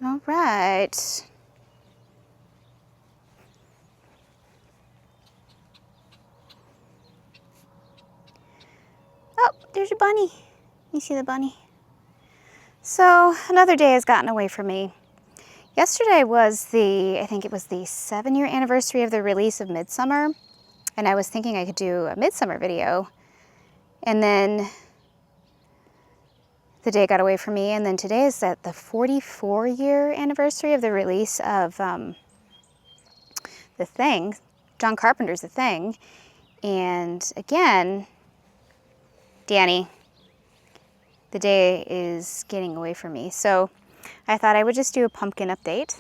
All right. Oh, there's a bunny. You see the bunny? So another day has gotten away from me. Yesterday was I think it was the 7-year anniversary of the release of Midsummer, and I was thinking I could do a Midsummer video, and then the day got away from me, and then today is the 44-year anniversary of the release of The Thing, John Carpenter's The Thing, and again, Danny, the day is getting away from me, so I thought I would just do a pumpkin update.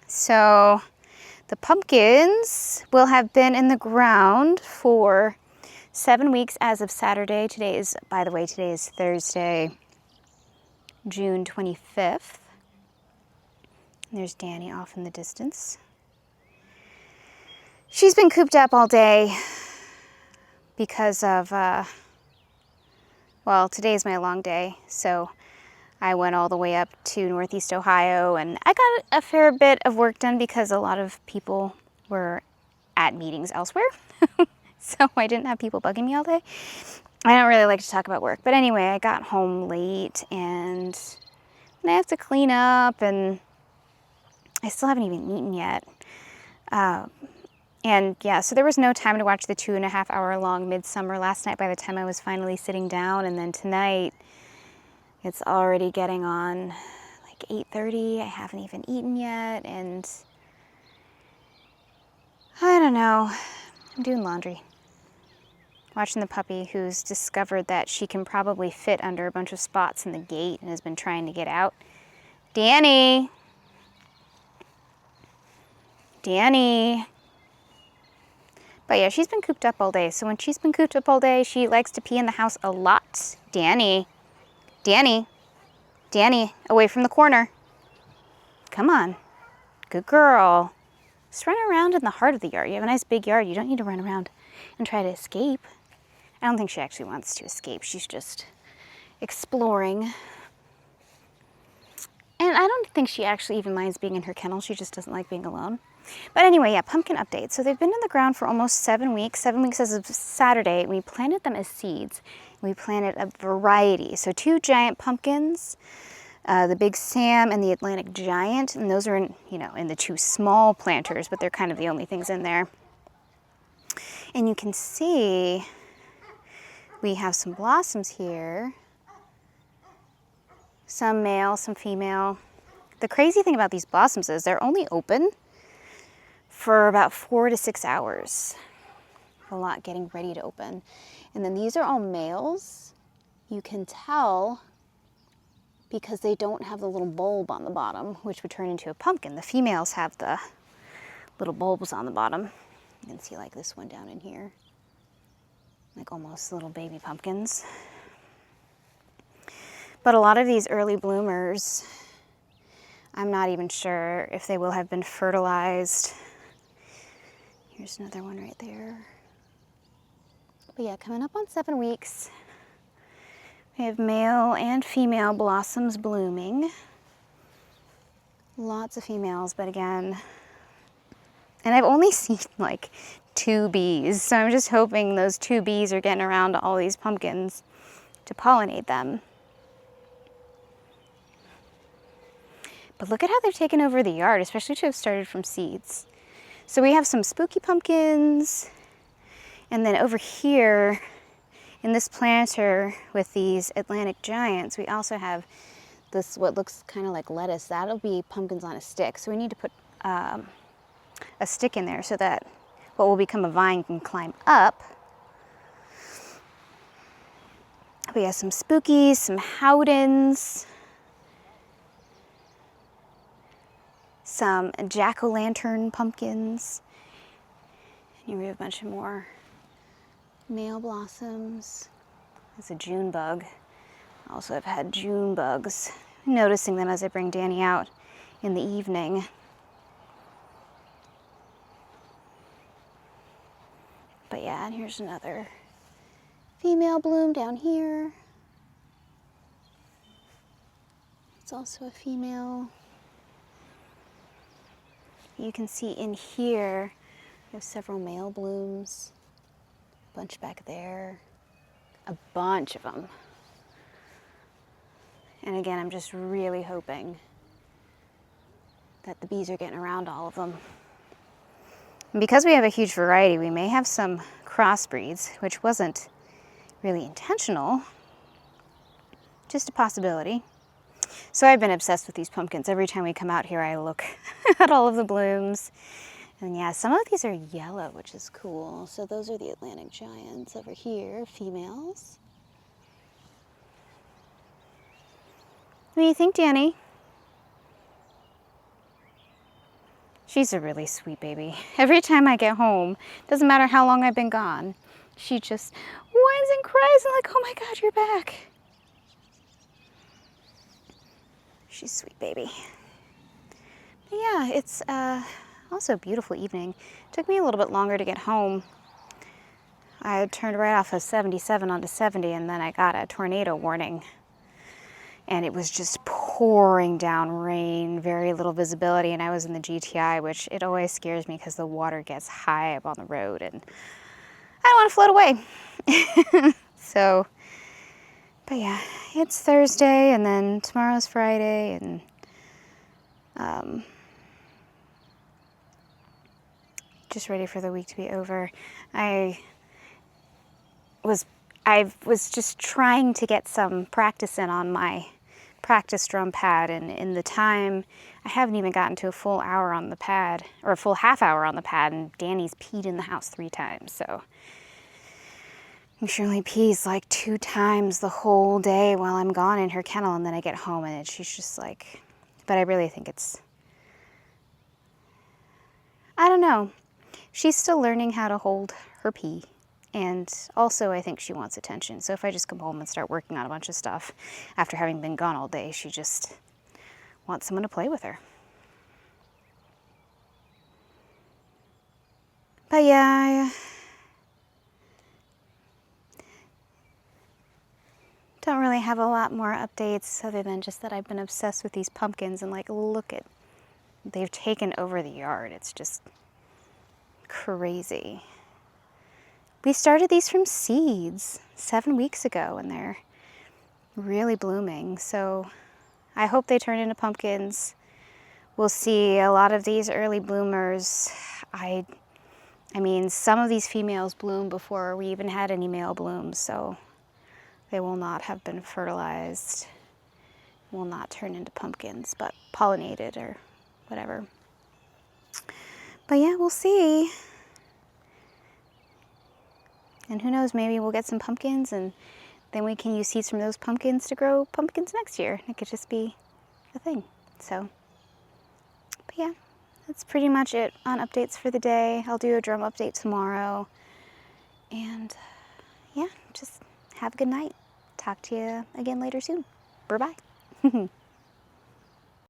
So the pumpkins will have been in the ground for 7 weeks as of Saturday. By the way, today is Thursday, June 25th. There's Danny off in the distance. She's been cooped up all day because of, well, today's my long day, so I went all the way up to Northeast Ohio, and I got a fair bit of work done because a lot of people were at meetings elsewhere, so I didn't have people bugging me all day. I don't really like to talk about work, but anyway, I got home late, and I have to clean up, and I still haven't even eaten yet. And yeah, so there was no time to watch the 2.5-hour long Midsummer last night by the time I was finally sitting down, and then tonight, it's already getting on like 8:30. I haven't even eaten yet, and I don't know. I'm doing laundry. Watching the puppy who's discovered that she can probably fit under a bunch of spots in the gate and has been trying to get out. Danny! Danny! But yeah, she's been cooped up all day. So when she's been cooped up all day, she likes to pee in the house a lot. Danny! Danny! Danny, away from the corner. Come on. Good girl. Just run around in the heart of the yard. You have a nice big yard. You don't need to run around and try to escape. I don't think she actually wants to escape. She's just exploring. And I don't think she actually even minds being in her kennel. She just doesn't like being alone. But anyway, yeah, pumpkin update. So they've been in the ground for almost 7 weeks. 7 weeks as of Saturday. We planted them as seeds. We planted a variety. So 2 giant pumpkins, the Big Sam and the Atlantic Giant. And those are in the 2 small planters, but they're kind of the only things in there. And you can see we have some blossoms here. Some male, some female. The crazy thing about these blossoms is they're only open for about 4 to 6 hours. A lot getting ready to open. And then these are all males. You can tell because they don't have the little bulb on the bottom, which would turn into a pumpkin. The females have the little bulbs on the bottom. You can see like this one down in here. Like almost little baby pumpkins. But a lot of these early bloomers, I'm not even sure if they will have been fertilized. Here's another one right there. But yeah, coming up on 7 weeks, we have male and female blossoms blooming. Lots of females, but again, and I've only seen like 2 bees, so I'm just hoping those 2 bees are getting around to all these pumpkins to pollinate them. But look at how they've taken over the yard, especially to have started from seeds. So we have some spooky pumpkins, and then over here in this planter with these Atlantic Giants, we also have this what looks kind of like lettuce. That'll be pumpkins on a stick. So we need to put a stick in there so that what will become a vine can climb up. We have some spookies, some Howdens, some jack-o'-lantern pumpkins. And here we have a bunch of more male blossoms. There's a June bug. Also, I've had June bugs. I'm noticing them as I bring Danny out in the evening. But yeah, and here's another female bloom down here. It's also a female. You can see in here, we have several male blooms, a bunch back there, a bunch of them. And again, I'm just really hoping that the bees are getting around all of them. And because we have a huge variety, we may have some crossbreeds, which wasn't really intentional, just a possibility. So I've been obsessed with these pumpkins. Every time we come out here, I look at all of the blooms. And yeah, some of these are yellow, which is cool. So those are the Atlantic giants over here, females. What do you think, Danny? She's a really sweet baby. Every time I get home, doesn't matter how long I've been gone, she just whines and cries and like, oh my God, you're back. She's a sweet baby. But yeah, it's also a beautiful evening. It took me a little bit longer to get home. I had turned right off of 77 onto 70 and then I got a tornado warning. And it was just pouring down rain, very little visibility, and I was in the GTI, which it always scares me because the water gets high up on the road and I don't want to float away. So, but yeah, it's Thursday and then tomorrow's Friday and just ready for the week to be over. I was just trying to get some practice in on my practice drum pad, and in the time I haven't even gotten to a full hour on the pad, or a full half hour on the pad, and Danny's peed in the house 3 times, so she only pees like 2 times the whole day while I'm gone in her kennel, and then I get home and she's just like, but I really think it's, I don't know, she's still learning how to hold her pee. And also, I think she wants attention. So if I just come home and start working on a bunch of stuff after having been gone all day, she just wants someone to play with her. But yeah, I don't really have a lot more updates other than just that I've been obsessed with these pumpkins and like, look at, they've taken over the yard. It's just crazy. We started these from seeds 7 weeks ago and they're really blooming. So I hope they turn into pumpkins. We'll see a lot of these early bloomers. I mean, some of these females bloom before we even had any male blooms, so they will not have been fertilized, will not turn into pumpkins, but pollinated or whatever. But yeah, we'll see. And who knows, maybe we'll get some pumpkins and then we can use seeds from those pumpkins to grow pumpkins next year. It could just be a thing. So, but yeah, that's pretty much it on updates for the day. I'll do a drum update tomorrow. And yeah, just have a good night. Talk to you again later soon. Bye-bye.